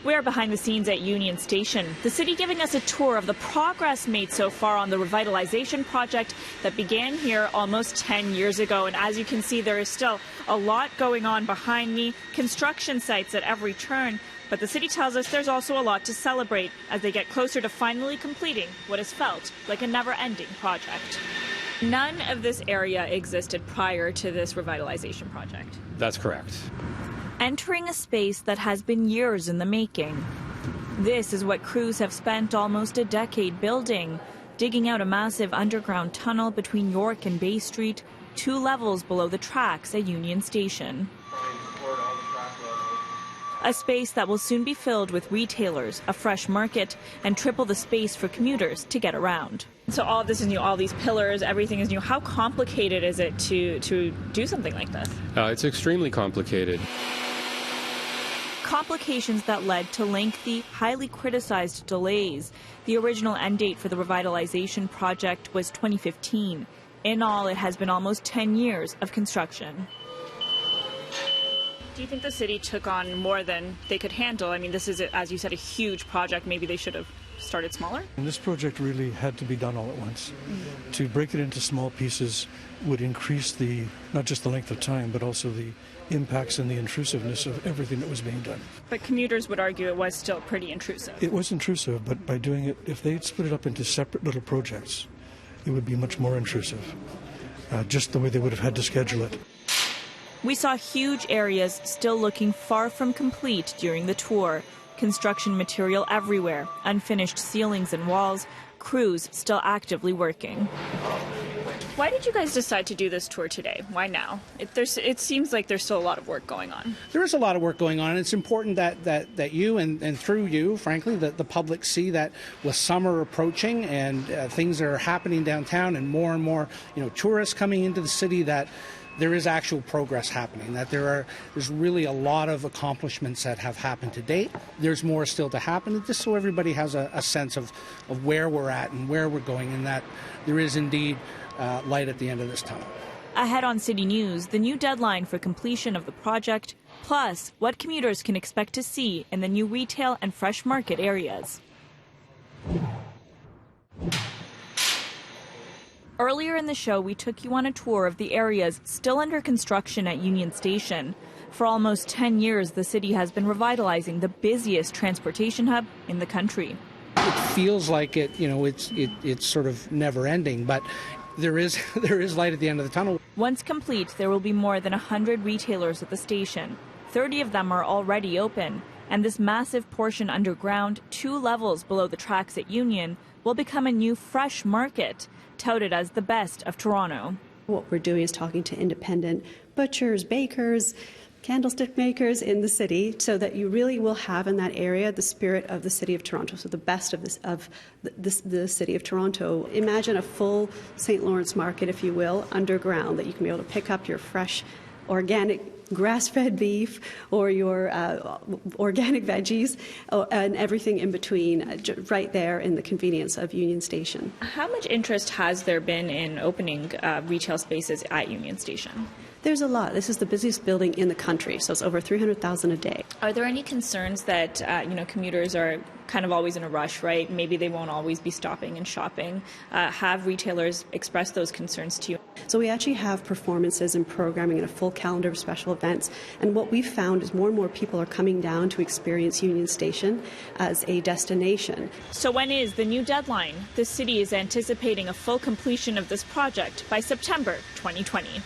We're behind the scenes at Union Station, the city giving us a tour of the progress made so far on the revitalization project that began here almost 10 years ago. And as you can see, there is still a lot going on behind me, construction sites at every turn. But the city tells us there's also a lot to celebrate as they get closer to finally completing what has felt like a never-ending project. None of this area existed prior to this revitalization project. That's correct. Entering a space that has been years in the making. This is what crews have spent almost a decade building, digging out a massive underground tunnel between York and Bay Street, 2 levels below the tracks at Union Station. A space that will soon be filled with retailers, a fresh market, and triple the space for commuters to get around. So all of this is new, all these pillars, everything is new. How complicated is it to do something like this? It's extremely complicated. Complications that led to lengthy, highly criticized delays. The original end date for the revitalization project was 2015. In all, it has been almost 10 years of construction. Do you think the city took on more than they could handle? I mean, this is, as you said, a huge project. Maybe they should have started smaller? And this project really had to be done all at once. To break it into small pieces would increase not just the length of time, but also the impacts and the intrusiveness of everything that was being done. But commuters would argue it was still pretty intrusive. It was intrusive, but by doing it, if they'd split it up into separate little projects, it would be much more intrusive, just the way they would have had to schedule it. We saw huge areas still looking far from complete during the tour. Construction material everywhere, unfinished ceilings and walls, crews still actively working. Why did you guys decide to do this tour today? Why now? It seems like there's still a lot of work going on. There is a lot of work going on, and it's important that you and through you, frankly, that the public see that with summer approaching and things are happening downtown and more, tourists coming into the city, that there is actual progress happening, that there's really a lot of accomplishments that have happened to date. There's more still to happen, just so everybody has a sense of where we're at and where we're going, and that there is indeed light at the end of this tunnel. Ahead on City News, the new deadline for completion of the project, plus what commuters can expect to see in the new retail and fresh market areas. Earlier in the show, we took you on a tour of the areas still under construction at Union Station. For almost 10 years, the city has been revitalizing the busiest transportation hub in the country. It feels like it's sort of never ending, but there is light at the end of the tunnel. Once complete, there will be more than 100 retailers at the station. 30 of them are already open, and this massive portion underground, 2 levels below the tracks at Union, will become a new fresh market, touted as the best of Toronto. What we're doing is talking to independent butchers, bakers, candlestick makers in the city, so that you really will have in that area the spirit of the city of Toronto, so the best of the city of Toronto. Imagine a full St. Lawrence market, if you will, underground, that you can be able to pick up your fresh, organic, grass-fed beef or your organic veggies and everything in between, right there in the convenience of Union Station. How much interest has there been in opening retail spaces at Union Station? There's a lot. This is the busiest building in the country, so it's over 300,000 a day. Are there any concerns that commuters are kind of always in a rush, right? Maybe they won't always be stopping and shopping. Have retailers expressed those concerns to you? So we actually have performances and programming and a full calendar of special events. And what we've found is more and more people are coming down to experience Union Station as a destination. So when is the new deadline? The city is anticipating a full completion of this project by September 2020.